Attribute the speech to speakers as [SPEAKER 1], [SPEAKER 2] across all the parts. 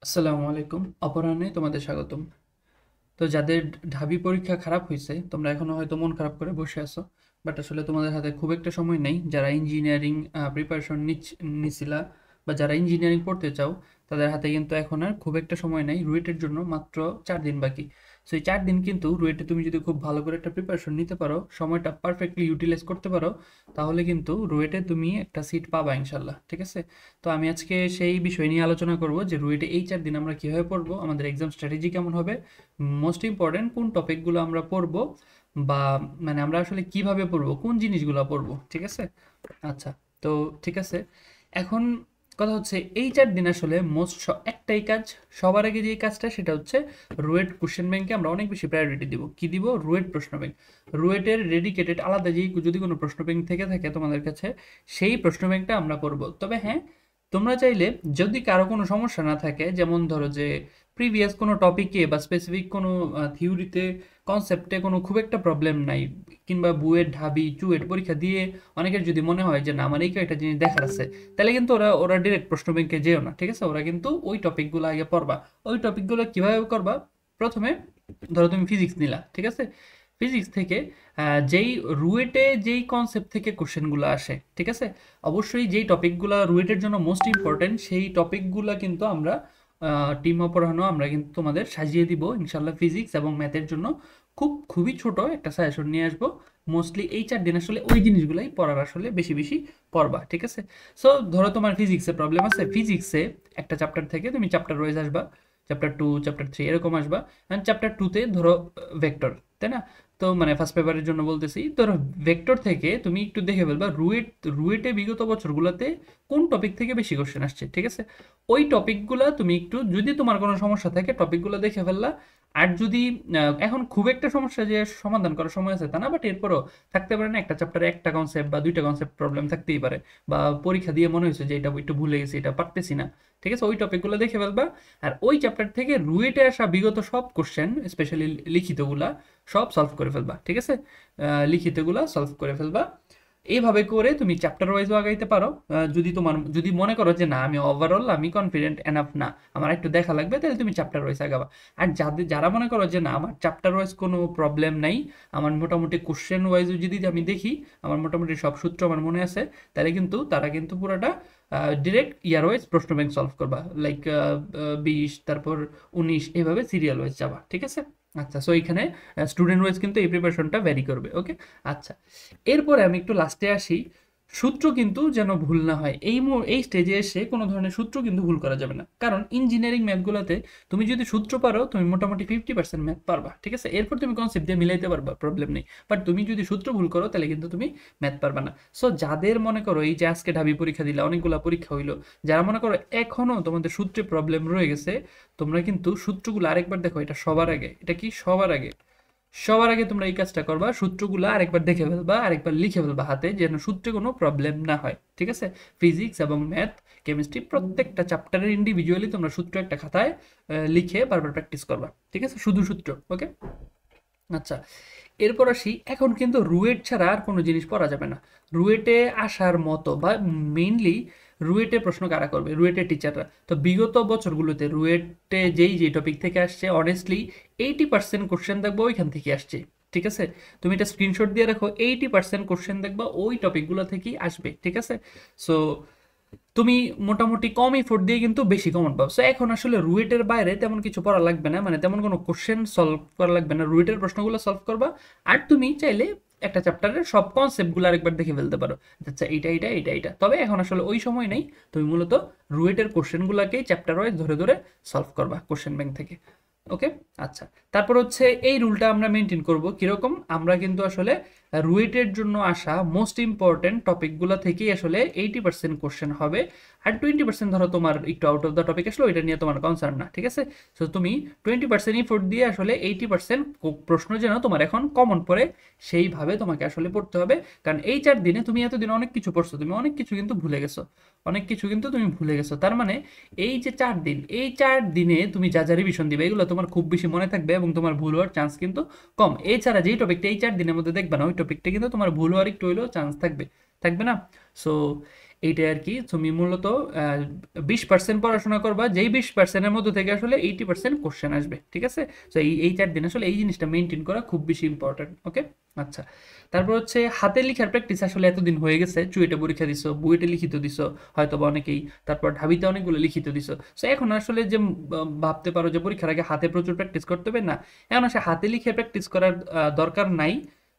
[SPEAKER 1] আসসালামু আলাইকুম। অপরাহ্নে তোমাদের স্বাগতম। তো যাদের ঢাবি পরীক্ষা খারাপ হয়েছে, তোমরা এখনো হয়তো মন খারাপ করে বসে আছো, বাট আসলে তোমাদের হাতে খুব একটা সময় নেই। যারা ইঞ্জিনিয়ারিং প্রিপারেশন নিছিলা বা যারা ইঞ্জিনিয়ারিং পড়তে চাও, তাদের হাতে কিন্তু এখন আর খুব একটা সময় নেই। রুয়েটের জন্য মাত্র 4 দিন বাকি। সো এই 4 দিন কিন্তু রুয়েটে তুমি যদি খুব ভালো করে একটা প্রিপারেশন নিতে পারো, সময়টা পারফেক্টলি ইউটিলাইজ করতে পারো, তাহলে কিন্তু রুয়েটে তুমি একটা সিট পাবা ইনশাল্লাহ। ঠিক আছে? তো আমি আজকে সেই বিষয় নিয়ে আলোচনা করব যে রুয়েটে এই 4 দিন আমরা কীভাবে পড়বো, আমাদের এক্সাম স্ট্র্যাটেজি কেমন হবে, মোস্ট ইম্পর্টেন্ট কোন টপিকগুলো আমরা পড়বো, বা মানে আমরা আসলে কিভাবে পড়বো, কোন জিনিসগুলো পড়বো। ঠিক আছে? আচ্ছা। তো ঠিক আছে, এখন কথা হচ্ছে এই 4 দিন আসলে একটাই কাজ, সবার আগে যে কাজটা সেটা হচ্ছে রুয়েট কোশ্চেন ব্যাংকে আমরা অনেক বেশি প্রায়োরিটি দিব। কি দিব? রুয়েট প্রশ্ন ব্যাংক। রুয়েটের ডেডিকেটেড আলাদা যে যদি কোনো প্রশ্ন ব্যাংক থেকে থাকে তোমাদের কাছে, সেই প্রশ্ন ব্যাংকটা আমরা করব। তবে হ্যাঁ, তোমরা চাইলে যদি কারো কোনো সমস্যা না থাকে, যেমন ধরো যে প্রিভিয়াস কোনো টপিকে বা স্পেসিফিক কোনো থিওরিতে, কনসেপ্টে কোনো খুব একটা প্রবলেম নাই, কিংবা বুয়েট ঢাবি চুয়েট পরীক্ষা দিয়ে অনেকের যদি মনে হয় যে না আমার এই কয়েকটা জিনিস দেখার আছে, তাহলে কিন্তু ওরা ওরা ডিরেক্ট প্রশ্ন ব্যাংকে যেও না। ঠিক আছে? ওরা কিন্তু ওই টপিকগুলো আগে পড়বা। ওই টপিকগুলো কিভাবে করবা? প্রথমে ধরো তুমি ফিজিক্স নিলা। ঠিক আছে? ফিজিক্স থেকে যেই রুয়েটে যেই কনসেপ্ট থেকে কোশ্চেনগুলো আসে, ঠিক আছে, অবশ্যই যেই টপিকগুলো রুয়েটের জন্য মোস্ট ইম্পর্টেন্ট, সেই টপিকগুলো কিন্তু আমরা টিম অপরাহ্ন আমরা কিন্তু তোমাদের সাজিয়ে দিব ইনশাল্লাহ। ফিজিক্স এবং ম্যাথের জন্য খুবই ছোট একটা সাজেশন নিয়ে আসবো। মোস্টলি এই 4 দিন আসলে ওই জিনিসগুলাই পড়ার আসলে বেশি বেশি পড়বা। ঠিক আছে? সো ধরো তোমার ফিজিক্সে প্রবলেম আছে, ফিজিক্সে একটা চ্যাপ্টার থেকে তুমি চ্যাপ্টার ওয়াইজ আসবা, চ্যাপ্টার 2 চ্যাপ্টার 3 এরকম আসবা। অ্যান্ড চ্যাপ্টার 2তে ধরো ভেক্টর, তাই না? তো মানে ফার্স্ট পেপারের জন্য বলতেছি, ধরো ভেক্টর থেকে তুমি একটু দেখে ফেলবা রুয়েটে বিগত বছরগুলোতে কোন টপিক থেকে বেশি কোশ্চেন আসছে। ঠিক আছে? ওই টপিকগুলো তুমি একটু, যদি তোমার কোনো সমস্যা থাকে টপিকগুলো দেখে ফেললা। আর যদি এখন খুব একটা সমস্যা যে সমাধান করার সময় আছে তা না, বাট এরপরও থাকতে পারে না একটা চ্যাপ্টারে একটা কনসেপ্ট বা দুইটা কনসেপ্ট প্রবলেম থাকতেই পারে, বা পরীক্ষা দিয়ে মনে হয়েছে যে এটা একটু ভুলে গেছি, এটা পারতেছি না। ঠিক আছে? ওই টপিকগুলো দেখে ফেলবা। আর ওই চ্যাপ্টার থেকে রুয়েটে আসা বিগত সব কোশ্চেন, স্পেশালি লিখিতগুলা, সব সলভ করে ফেলবা। ঠিক আছে? লিখিতগুলা সলভ করে ফেলবা। এইভাবে করে তুমি চ্যাপ্টার ওয়াইজও আগাইতে পারো। যদি মনে করো যে না আমি ওভারঅল আমি কনফিডেন্ট এনাফ না, আমার একটু দেখা লাগবে, তাহলে তুমি চ্যাপ্টার ওয়াইজ আগাবা। আর যারা মনে করো যে না আমার চ্যাপ্টার ওয়াইজ কোনো প্রবলেম নাই, আমার মোটামুটি কোশ্চেন ওয়াইজও যদি আমি দেখি আমার মোটামুটি সব সূত্র আমার মনে আছে, তাহলে কিন্তু তারা কিন্তু পুরোটা ডিরেক্ট ইয়ার ওয়াইজ প্রশ্ন ব্যাংক সলভ করবা। লাইক 20, তারপর 19, এইভাবে সিরিয়াল ওয়াইজ যাবা। ঠিক আছে? আচ্ছা। সো এইখানে স্টুডেন্ট ওয়াইজ কিন্তু এই প্রিপারেশনটা ভ্যারি করবে। ওকে? আচ্ছা। এরপরে আমি একটু লাস্টে আসি। সূত্র কিন্তু যেন ভুল না হয়, এই স্টেজে এসে কোনো ধরনের সূত্র কিন্তু ভুল করা যাবে না, কারণ ইঞ্জিনিয়ারিং ম্যাথগুলোতে তুমি যদি সূত্র পারো তুমি মোটামুটি 50% ম্যাথ পারবা। ঠিক আছে? এরপর তুমি কনসেপ্ট দিয়ে মিলাইতে পারবা, প্রবলেম নেই। বাট তুমি যদি সূত্র ভুল করো তাহলে কিন্তু তুমি ম্যাথ পারবা না। সো যাদের মনে করো এই যে আজকে ঢাবি পরীক্ষা দিলা, অনেকগুলো পরীক্ষা হইলো, যারা মনে করো এখনো তোমাদের সূত্রে প্রবলেম রয়ে গেছে, তোমরা কিন্তু সূত্রগুলো আরেকবার দেখো। এটা সবার আগে, এটা কি সবার আগে তোমরা এই কাজটা করবা, সূত্রগুলো আরেকবার দেখে ফেলবা, আরেকবার লিখে ফেলবা হাতে, যেন সূত্রে কোনো প্রবলেম না হয়। ঠিক আছে? ফিজিক্স এবং ম্যাথ, কেমিস্ট্রি প্রত্যেকটা চ্যাপ্টারের ইন্ডিভিজুয়ালি তোমরা সূত্র একটা খাতায় লিখে বারবার প্র্যাকটিস করবা। ঠিক আছে? শুধু সূত্র। ওকে? আচ্ছা। এরপর আসি, এখন কিন্তু রুয়েট ছাড়া আর কোনো জিনিস পড়া যাবে না। রুয়েটে আসার মতো বা মেইনলি রুয়েটে প্রশ্ন কারা করবে? রুয়েটের টিচাররা। তো বিগত বছরগুলোতে রুয়েটে যেই টপিক থেকে আসছে, অনেস্টলি 80% কোশ্চেন দেখবো ওইখান থেকে আসছে। ঠিক আছে? তুমি এটা স্ক্রিনশট দিয়ে রাখো, 80% কোশ্চেন দেখবা ওই টপিকগুলো থেকেই আসবে। ঠিক আছে? সো তুমি মোটামুটি কম এফোর্ট দিয়ে কিন্তু বেশি কমন পাও। সো এখন আসলে রুয়েটের বাইরে তেমন কিছু পড়া লাগবে না, মানে তেমন কোনো কোশ্চেন সলভ করা লাগবে না, রুয়েটের প্রশ্নগুলো সলভ করবা। আর তুমি চাইলে একটা চ্যাপ্টারের সব কনসেপ্টগুলো আরেকবার দেখে ফেলতে পারো। আচ্ছা, এইটা, তবে এখন আসলে ওই সময় নেই। তুমি মূলত রুয়েটের কোশ্চেনগুলোকেই চ্যাপ্টার ওয়াইজ ধরে ধরে সলভ করবা কোশ্চেন ব্যাংক থেকে। ওকে? আচ্ছা। তারপর হচ্ছে এই রুলটা আমরা মেনটেন করব কিরকম? আমরা কিন্তু আসলে রুয়েটের জন্য আসা মোস্ট ইম্পর্টেন্ট টপিকগুলো থেকেই আসলে 80% কোশ্চেন হবে। আর 20% ধরো তোমার একটু আউট অফ দ্য টপিক আসলো, এটা নিয়ে তোমার কনসার্ন না। ঠিক আছে? সো তুমি 20% ইফোর্ট দিয়ে আসলে 80% প্রশ্ন যেন তোমার এখন কমন পড়ে, সেইভাবে তোমাকে আসলে পড়তে হবে। কারণ এই 4 দিনে তুমি এতদিন অনেক কিছু পড়ছো, তুমি অনেক কিছু কিন্তু ভুলে গেছো, অনেক কিছু কিন্তু তুমি ভুলে গেছো। তার মানে এই যে 4 দিন, এই 4 দিনে তুমি যা যা রিভিশন দিবে এগুলো তোমার খুব বেশি মনে থাকবে এবং তোমার ভুল হওয়ার চান্স কিন্তু কম। এছাড়া যেই টপিকটা এই 4 দিনের মধ্যে দেখবে না, ওই টপিকটা কিন্তু তোমার ভুল হওয়ার একটু হইলেও চান্স থাকবে, থাকবে না? সো এইটাই আর কি। তুমি মূলত 20% পড়াশোনা করবা, যেই 20%-এর মধ্যে থেকে আসলে 80% কোশ্চেন আসবে, ঠিক আছে? তো এই 4 দিন আসলে এই জিনিসটা মেনটেন করা খুব বেশি ইম্পর্টেন্ট, ওকে? আচ্ছা, তারপর হচ্ছে হাতে লিখার প্র্যাকটিস আসলে এতদিন হয়ে গেছে, চুয়েটে পরীক্ষা দিছো, বুয়েটে লিখিত দিছো হয়তো বা অনেকেই, তারপর ঢাবিতে অনেকগুলো লিখিত দিছো। সো এখন আসলে যে ভাবতে পারো যে পরীক্ষার আগে হাতে প্রচুর প্র্যাকটিস করতে হবে, না, এখন আসলে হাতে লিখে প্র্যাকটিস করার দরকার নাই।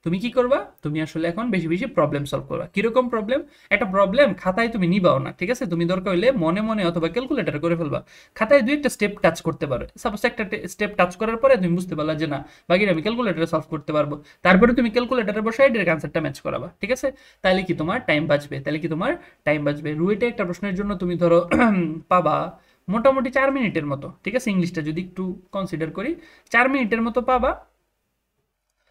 [SPEAKER 1] তুমি কি করবা, তুমি আসলে এখন বেশি বেশি প্রবলেম সলভ করবা। কিরকম প্রবলেম? একটা প্রবলেম খাতায় তুমি নিবাও না, ঠিক আছে? তুমি দরকার হলে মনে মনে অথবা ক্যালকুলেটর করে ফেলবা। খাতায় দুই একটা স্টেপ টাচ করতে পারো, সাপোজ একটা স্টেপ টাচ করার পরে তুমি বুঝতে পারলা যে না, বাকিটা আমি ক্যালকুলেটরে সলভ করতে পারবো। তারপরে তুমি ক্যালকুলেটরে বসায় ডিরেক্ট আনসারটা ম্যাচ করাবা, ঠিক আছে? তাহলে কি তোমার টাইম বাঁচবে, রুয়েটে একটা প্রশ্নের জন্য তুমি ধরো পাবা মোটামুটি 4 মিনিটের মতো, ঠিক আছে? ইংলিশটা যদি একটু কনসিডার করি, 4 মিনিটের মতো পাবা।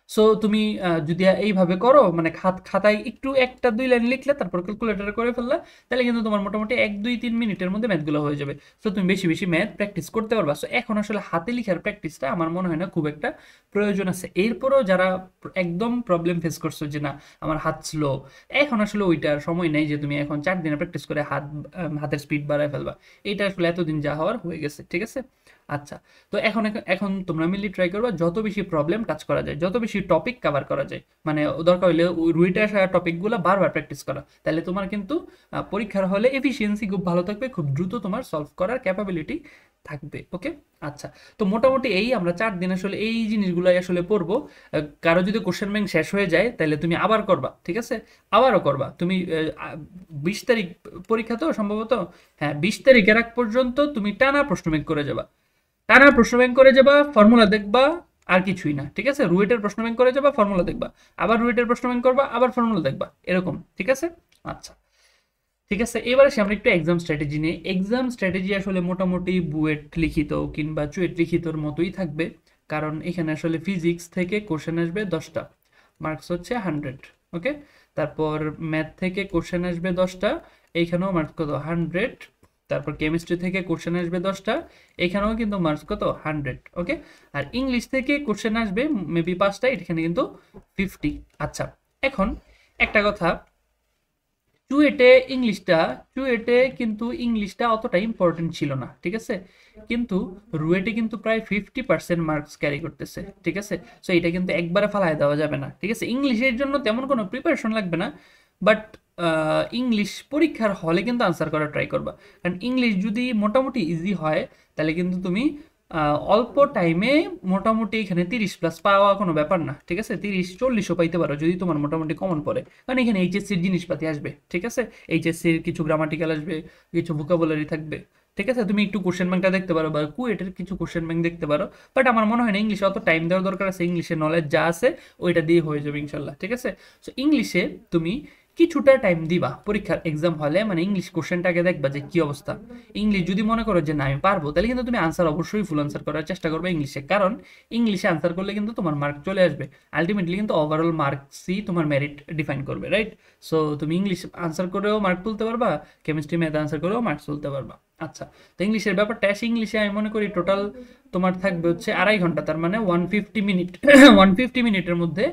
[SPEAKER 1] সো তুমি যদি এইভাবে করো, মানে খাতায় একটু একটা দুই লাইন লিখলে তারপর ক্যালকুলেটরে করে ফেললা, তাহলে কিন্তু তোমার মোটামুটি 1 2 3 মিনিটের মধ্যে ম্যাথগুলো হয়ে যাবে। সো তুমি বেশি বেশি ম্যাথ প্র্যাকটিস করতে পারবা। সো এখন আসলে হাতে লিখার প্র্যাকটিসটা আমার মনে হয় না খুব একটা প্রয়োজন আছে। এরপরও যারা একদম প্রবলেম ফেস করছো যে না আমার হাত স্লো, এখন আসলে ওইটার সময় নেই যে তুমি এখন 4 দিনে প্র্যাকটিস করে হাতের স্পিড বাড়ায় ফেলবা। এইটা আসলে এতদিন যা হওয়ার হয়ে গেছে, ঠিক আছে? আচ্ছা, তো এখন এখন তোমরা মিলি ট্রাই করবা যত বেশি প্রবলেম টাচ করা যায়, যত বেশি টপিক কভার করা যায়, মানে দরকার হলে রুইটে আসা টপিকগুলো বারবার প্র্যাকটিস করা, তাহলে তোমার কিন্তু পরীক্ষার হলে এফিসিয়েন্সি খুব ভালো থাকবে, খুব দ্রুত তোমার সলভ করার ক্যাপাবিলিটি থাকবে, ওকে? আচ্ছা, তো মোটামুটি এই আমরা 4 দিন আসলে এই জিনিসগুলাই আসলে পড়বো। কারো যদি কোশ্চেন ব্যাংক শেষ হয়ে যায় তাহলে তুমি আবার করবা, ঠিক আছে? আবারও করবা তুমি 20 তারিখ পরীক্ষা তো সম্ভবত, হ্যাঁ 20 তারিখের আগ পর্যন্ত তুমি টানা প্রশ্ন ব্যাংক করে যাবা, টানা প্রশ্ন ব্যাংক করে যাবা, ফর্মুলা দেখবা, আর কিছুই না, ঠিক আছে? রুয়েটের প্রশ্ন ব্যাংক করে যাবা, ফর্মুলা দেখবা, আবার রুয়েটের প্রশ্ন ব্যাংক করবা, আবার ফর্মুলা দেখবা, এরকম, ঠিক আছে? আচ্ছা, ঠিক আছে, এবার আসি আমরা একটু এক্সাম স্ট্র্যাটেজি নিয়ে। এক্সাম স্ট্র্যাটেজি আসলে মোটামুটি বুয়েট লিখিত কিংবা চুয়েট লিখিতর মতোই থাকবে, কারণ এখানে আসলে ফিজিক্স থেকে কোশ্চেন আসবে 10টা, মার্কস হচ্ছে 100, ওকে? তারপর ম্যাথ থেকে কোশ্চেন আসবে 10টা, এইখানেও মার্কস কত, 100। তারপর কেমিস্ট্রি থেকে কোশ্চেন আসবে 10টা, এখানেও কিন্তু মার্কস কত, 100, ওকে? আর ইংলিশ থেকে কোশ্চেন আসবে মেবি 5টা, এখানে কিন্তু 50। আচ্ছা, এখন একটা কথা, চুয়েটে ইংলিশটা, চুয়েটে কিন্তু ইংলিশটা অতটা ইম্পর্টেন্ট ছিল না, ঠিক আছে? কিন্তু রুয়েটে কিন্তু প্রায় 50% মার্কস ক্যারি করতেছে, ঠিক আছে? সো এটা কিন্তু একবারে ফালায় দেওয়া যাবে না, ঠিক আছে? ইংলিশের জন্য তেমন কোনো প্রিপারেশন লাগবে না, বাট ইংলিশ পরীক্ষার হলে কিন্তু আনসার করার ট্রাই করবা। কারণ ইংলিশ যদি মোটামুটি ইজি হয় তাহলে কিন্তু তুমি অল্প টাইমে মোটামুটি এখানে 30+ পাওয়া কোনো ব্যাপার না, ঠিক আছে? 30 40ও পাইতে পারো যদি তোমার মোটামুটি কমন পড়ে, কারণ এখানে এইচএসসির জিনিসপাতি আসবে, ঠিক আছে? এইচএসসির কিছু গ্রামাটিক্যাল আসবে, কিছু ভোকাবুলারি থাকবে, ঠিক আছে? তুমি একটু কোশ্চেন ব্যাংকটা দেখতে পারো বা কুয়েটের কিছু কোশ্চেন ব্যাংক দেখতে পারো, বাট আমার মনে হয় না ইংলিশে অত টাইম দেওয়ার দরকার আছে। ইংলিশের নলেজ যা আছে ওইটা দিয়ে হয়ে যাবে ইনশাল্লাহ, ঠিক আছে? সো ইংলিশে তুমি কিছুটা টাইম দিবা পরীক্ষার এক্সাম হলে, মানে ইংলিশ কোশ্চেনটাকে দেখবা যে কি অবস্থা। ইংলিশ যদি মনে করো যে না আমি পারবো, তাহলে কিন্তু তুমি আনসার অবশ্যই ফুল আনসার করার চেষ্টা করবে ইংলিশে, কারণ ইংলিশে আনসার করলে কিন্তু তোমার মার্ক চলে আসবে। আলটিমেটলি কিন্তু ওভারঅল মার্কসই তোমার মেরিট ডিফাইন করবে, রাইট? সো তুমি ইংলিশ আনসার করেও মার্ক তুলতে পারবা, কেমিস্ট্রি ম্যাথ আনসার করেও মার্কস তুলতে পারবা। আচ্ছা, তো ইংলিশের ব্যাপারটা আসে, ইংলিশে আমি মনে করি টোটাল তোমার থাকবে হচ্ছে 2.5 ঘন্টা, তার মানে 150 মিনিট। 150 মিনিটের মধ্যে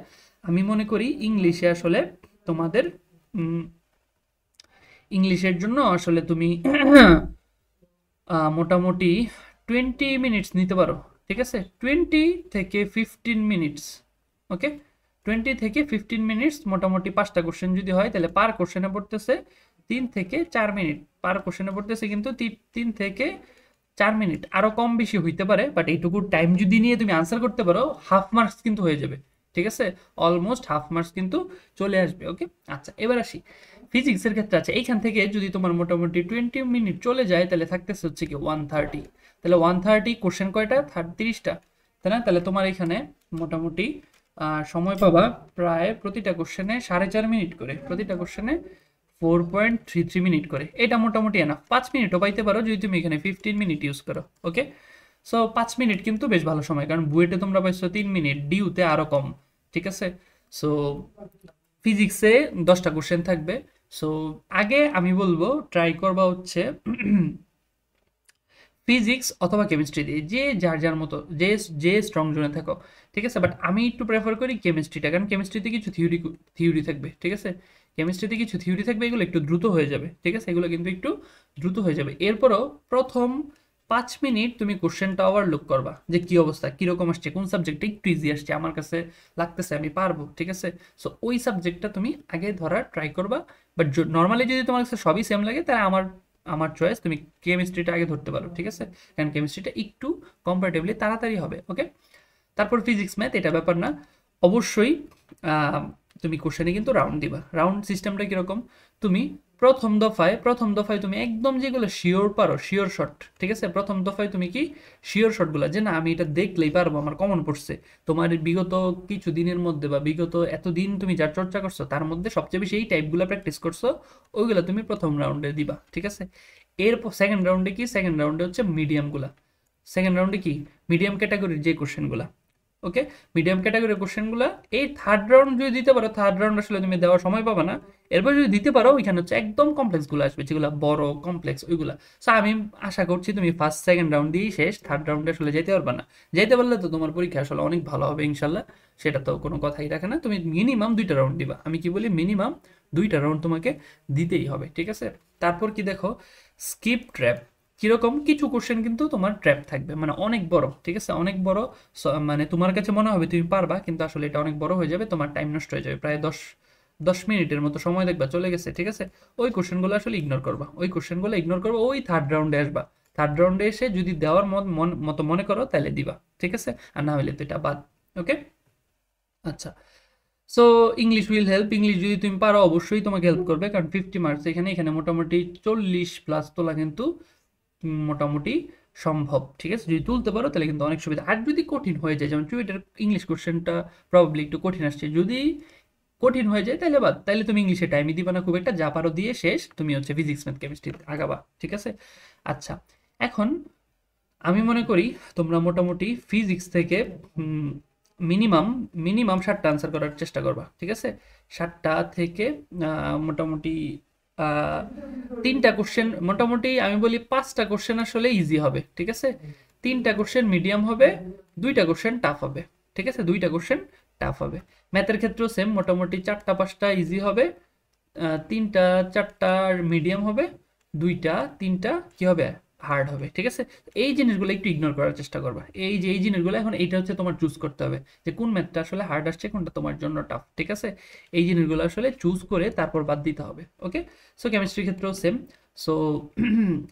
[SPEAKER 1] আমি মনে করি ইংলিশে আসলে তোমাদের ইংলিশের জন্য আসলে তুমি মোটামুটি 20 মিনিটস নিতে পারো, ঠিক আছে? 20 থেকে 15 মিনিটস, ওকে? 20 থেকে 15 মিনিটস মোটামুটি 5টা কোশ্চেন যদি হয় তাহলে পার কোশ্চেনে পড়তেছে 3 থেকে 4 মিনিট, পার কোশ্চেনে পড়তেছে কিন্তু 3 থেকে 4 মিনিট, আরো কম বেশি হইতে পারে, বাট এইটুকু টাইম যদি নিয়ে তুমি আনসার করতে পারো হাফ মার্কস কিন্তু হয়ে যাবে, ঠিক আছে? অলমোস্ট হাফ মার্কস কিন্তু চলে আসবে, ওকে? আচ্ছা, এবার আসি ফিজিক্সের ক্ষেত্রে। আছে এইখান থেকে যদি তোমার মোটামুটি 20 মিনিট চলে যায় তাহলে থাকতেছে হচ্ছে কি 130, তাহলে 130 কোশ্চেন কয়টা, 30টা, তাই না? তাহলে তোমার এখানে মোটামুটি সময় পাবা প্রায় প্রতিটা কোশ্চেনে 4.5 মিনিট করে, প্রতিটা কোশ্চেনে 4.33 মিনিট করে। এটা মোটামুটি এনাফ, 5 মিনিটও পাইতে পারো যদি তুমি এখানে 15 মিনিট ইউজ করো, ওকে? সো 5 মিনিট কিন্তু বেশ ভালো সময়, কারণ বুয়েটে তোমরা পাইছো 3 মিনিট, ডিউতে আরো কম, ঠিক আছে? সো ফিজিক্সে 10টা কোশ্চেন থাকবে। সো আগে আমি বলবো ট্রাই করবা হচ্ছে ফিজিক্স অথবা কেমিস্ট্রি দিয়ে, যে যার যার মতো যে যে স্ট্রং জোনে থাকো, ঠিক আছে? বাট আমি একটু প্রেফার করি কেমিস্ট্রিটা, কারণ কেমিস্ট্রিতে কিছু থিওরি থাকবে, ঠিক আছে? কেমিস্ট্রিতে কিছু থিওরি থাকবে, এগুলো একটু দ্রুত হয়ে যাবে, ঠিক আছে, এগুলো কিন্তু একটু দ্রুত হয়ে যাবে। এরপরও প্রথম 5 মিনিট তুমি কোশ্চেনটা ওভারলুক করবা যে কি অবস্থা, কিরকম আসছে, কোন সাবজেক্টটা একটু ইজি আসছে, আমার কাছে লাগতেছে আমি পারবো, ঠিক আছে। সো ওই সাবজেক্টটা তুমি আগে ধরার ট্রাই করবা। বাট নর্মালি যদি তোমার কাছে সবই সেম লাগে, তাহলে আমার আমার চয়েস তুমি কেমিস্ট্রিটা আগে ধরতে পারো, ঠিক আছে, কারণ কেমিস্ট্রিটা একটু কম্পারেটিভলি তাড়াতাড়ি হবে। ওকে, তারপর ফিজিক্স ম্যাথ এটা ব্যাপার না। অবশ্যই আহ, তুমি কোশ্চেনে কিন্তু রাউন্ড দিবা। রাউন্ড সিস্টেমটা কিরকম, তুমি প্রথম দফায় তুমি একদম যেগুলো শিওর পারো, শিওর শট, ঠিক আছে, প্রথম দফায় তুমি কি শিওর শটগুলো, যে না আমি এটা দেখলেই পারবো, আমার কমন পড়ছে, তোমার বিগত কিছু দিনের মধ্যে বা বিগত এতদিন তুমি যার চর্চা করছো তার মধ্যে সবচেয়ে বেশি এই টাইপগুলো প্র্যাকটিস করছো, ওইগুলো তুমি প্রথম রাউন্ডে দিবা, ঠিক আছে। এরপর সেকেন্ড রাউন্ডে কি, সেকেন্ড রাউন্ডে হচ্ছে মিডিয়ামগুলা। সেকেন্ড রাউন্ডে কি, মিডিয়াম ক্যাটাগরির যে কোশ্চেনগুলা, ওকে, মিডিয়াম ক্যাটাগরির কোশ্চেনগুলো এই থার্ড রাউন্ড যদি দিতে পারো, থার্ড রাউন্ড আসলে তুমি দেওয়ার সময় পাবে না। এরপর যদি দিতে পারো, ওইখানে হচ্ছে একদম কমপ্লেক্সগুলো আসবে, যেগুলো বড় কমপ্লেক্স ওইগুলা। সো আমি আশা করছি তুমি ফার্স্ট সেকেন্ড রাউন্ড দিয়েই শেষ, থার্ড রাউন্ডে আসলে যেতে পারবে না। যেতে পারলে তো তোমার পরীক্ষা আসলে অনেক ভালো হবে ইনশাল্লাহ, সেটা তো কোনো কথাই রাখে না। তুমি মিনিমাম 2টা রাউন্ড দিবা, আমি কি বলি, মিনিমাম 2টা রাউন্ড তোমাকে দিতেই হবে, ঠিক আছে। তারপর কি দেখো, স্কিপ ট্র্যাপ কিরকম, কিছু কোশ্চেন কিন্তু তোমার ট্র্যাপ থাকবে, মানে অনেক বড়, ঠিক আছে, অনেক বড়। মানে তোমার কাছে মনে হবে তুমি পারবা, কিন্তু আসলে এটা অনেক বড় হয়ে যাবে, তোমার টাইম নষ্ট হয়ে যাবে, প্রায় 10 মিনিটের মতো সময় দেখবা চলে গেছে, ঠিক আছে। ওই কোশ্চেনগুলো আসলে ইগনোর করবা, ওই কোশ্চেনগুলো ইগনোর করবা, ওই থার্ড রাউন্ডে আসবা। থার্ড রাউন্ডে এসে যদি দেওয়ার মতো মনে করো তাহলে দিবা, ঠিক আছে, আর না হলে তো এটা বাদ। ওকে, আচ্ছা। So English will help, English যদি তুমি পারো অবশ্যই তোমাকে হেল্প করবে, কারণ 50 মার্কস এখানে, এখানে মোটামুটি 40+ তোলা কিন্তু মোটামুটি সম্ভব, ঠিক আছে, যদি তুলতে পারো তাহলে কিন্তু অনেক সুবিধা। আর যদি কঠিন হয়ে যায়, যেমন চুইটার ইংলিশ কোশ্চেনটা প্রবাবলি একটু কঠিন আসছে, যদি কঠিন হয়ে যায় তাহলে বাদ, তাহলে তুমি ইংলিশে টাইমই দিবা না খুব একটা, যা পারো দিয়ে শেষ, তুমি হচ্ছে ফিজিক্স ম্যাথ কেমিস্ট্রি আগাবা, ঠিক আছে। আচ্ছা, এখন আমি মনে করি তোমরা মোটামুটি ফিজিক্স থেকে মিনিমাম মিনিমাম 7টা আনসার করার চেষ্টা করবা, ঠিক আছে। 7টা থেকে মোটামুটি 3টা কোশ্চেন, মোটামুটি আমি বলি 5টা কোশ্চেন আসলে ইজি হবে, ঠিক আছে, 3টা কোশ্চেন মিডিয়াম হবে, 2টা কোশ্চেন টাফ হবে, ঠিক আছে, 2টা কোশ্চেন টাফ হবে। ম্যাথের ক্ষেত্রেও সেম, মোটামুটি 4টা 5টা ইজি হবে, 3টা 4টা মিডিয়াম হবে, 2টা 3টা কি হবে, হার্ড হবে, ঠিক আছে। এই জিনিসগুলো একটু ইগনোর করার চেষ্টা করবা, এই যে এই জিনিসগুলো, এখন এইটা হচ্ছে তোমার চুজ করতে হবে যে কোন ম্যাথটা আসলে হার্ড আসছে, কোনটা তোমার জন্য টাফ, ঠিক আছে। এই জিনিসগুলো আসলে চুজ করে তারপর বাদ দিতে হবে। ওকে, সো কেমিস্ট্রির ক্ষেত্রেও সেম। সো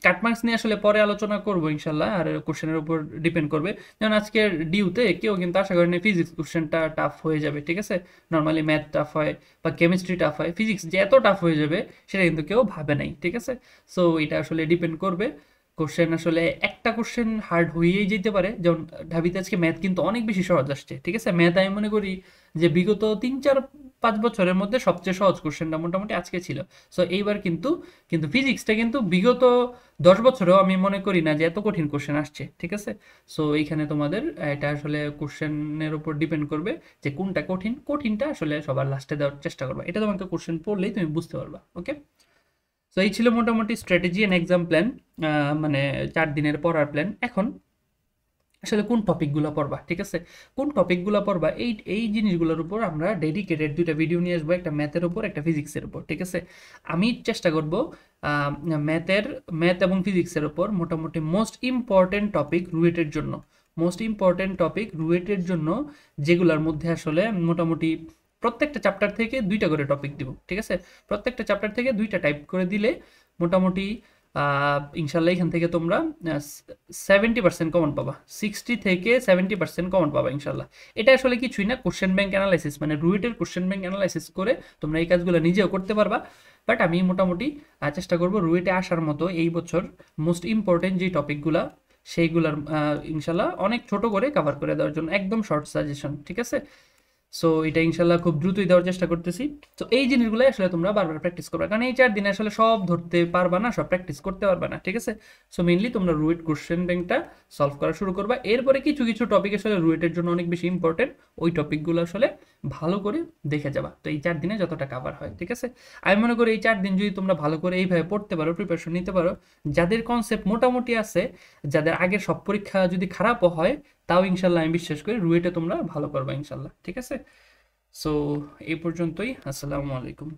[SPEAKER 1] কাটমার্কস নিয়ে আসলে পরে আলোচনা করবো ইনশাল্লাহ, আর কোশ্চেনের উপর ডিপেন্ড করবে। যেমন আজকের ডিউতে কেউ কিন্তু আশা করেন ফিজিক্স কোশ্চেনটা টাফ হয়ে যাবে, ঠিক আছে, নর্মালি ম্যাথ টাফ হয় বা কেমিস্ট্রি টাফ হয়, ফিজিক্স যে এত টাফ হয়ে যাবে সেটা কিন্তু কেউ ভাবে নাই, ঠিক আছে। সো এটা আসলে ডিপেন্ড করবে, কোশ্চেন আসলে একটা কোশ্চেন হার্ড হয়েই যেতে পারে। যেমন ঢাবিতে আজকে ম্যাথ কিন্তু অনেক বেশি সহজ আসছে, ঠিক আছে, ম্যাথ আমি মনে করি যে বিগত 3 4 5 বছরের মধ্যে সবচেয়ে সহজ কোশ্চেনটা মোটামুটি আজকে ছিল। সো এইবার কিন্তু কিন্তু ফিজিক্সটা কিন্তু বিগত 10 বছরেও আমি মনে করি না যে এত কঠিন কোশ্চেন আসছে, ঠিক আছে। সো এইখানে তোমাদের এটা আসলে কোশ্চেনের উপর ডিপেন্ড করবে যে কোনটা কঠিন, কঠিনটা আসলে সবার লাস্টে দেওয়ার চেষ্টা করবা, এটা তোমাকে কোশ্চেন পড়লেই তুমি বুঝতে পারবা। ওকে, তো এই ছিল মোটামুটি স্ট্র্যাটেজি অ্যান্ড এক্সাম প্ল্যান, মানে 4 দিনের পড়ার প্ল্যান। এখন আসলে কোন টপিকগুলো পড়বা, ঠিক আছে, কোন টপিকগুলো পড়বা, এই এই জিনিসগুলোর উপর আমরা ডেডিকেটেড 2টা ভিডিও নিয়ে আসবো, একটা ম্যাথের উপর, একটা ফিজিক্সের উপর, ঠিক আছে। আমি চেষ্টা করব ম্যাথ এবং ফিজিক্সের উপর মোটামুটি মোস্ট ইম্পর্টেন্ট টপিক রুয়েটের জন্য, মোস্ট ইম্পর্টেন্ট টপিক রুয়েটের জন্য, যেগুলোর মধ্যে আসলে মোটামুটি প্রত্যেকটা চ্যাপ্টার থেকে 2টা করে টপিক দিব, ঠিক আছে, প্রত্যেকটা চ্যাপ্টার থেকে 2টা টাইপ করে দিলে মোটামুটি ইনশাল্লাহ এখান থেকে তোমরা 70% কমন পাবা, 60 থেকে 70% কমন পাবা ইনশাল্লাহ। এটা আসলে কিছুই না, কোশ্চেন ব্যাংক অ্যানালাইসিস, মানে রুয়েটের কোশ্চেন ব্যাংক অ্যানালাইসিস করে তোমরা এই কাজগুলো নিজেও করতে পারবা। বাট আমি মোটামুটি চেষ্টা করব রুয়েটে আসার মতো এই বছর মোস্ট ইম্পর্টেন্ট যে টপিকগুলা সেইগুলার ইনশাল্লাহ অনেক ছোট করে কভার করে দেওয়ার জন্য, একদম শর্ট সাজেশন, ঠিক আছে। সো এটা ইনশাল্লাহ খুব দ্রুতই দেওয়ার চেষ্টা করতেছি। তো এই জিনিসগুলো আসলে তোমরা বারবার প্র্যাকটিস করবে, কারণ এই 4 দিনে আসলে সব ধরতে পারবা না, সব প্র্যাকটিস করতে পারবা না, ঠিক আছে। সো মেইনলি তোমরা রুয়েট কোশ্চেন ব্যাংকটা সলভ করা শুরু করবা, এরপরে কিছু কিছু টপিক আসলে রুয়েটের জন্য অনেক বেশি ইম্পর্টেন্ট, ওই টপিকগুলো আসলে ভালো করে দেখে যাবা। তো এই 4 দিনে যতটা কাভার হয়, ঠিক আছে। আমি মনে করি এই 4 দিন যদি তোমরা ভালো করে এইভাবে পড়তে পারো, প্রিপারেশন নিতে পারো, যাদের কনসেপ্ট মোটামুটি আছে, যাদের আগের সব পরীক্ষা যদি খারাপও হয়, তাও ইনশাল্লাহ আমি বিশ্বাস করি রুয়েটে তোমরা ভালো করবা ইনশাল্লাহ, ঠিক আছে। সো এই পর্যন্তই, আসসালামু আলাইকুম।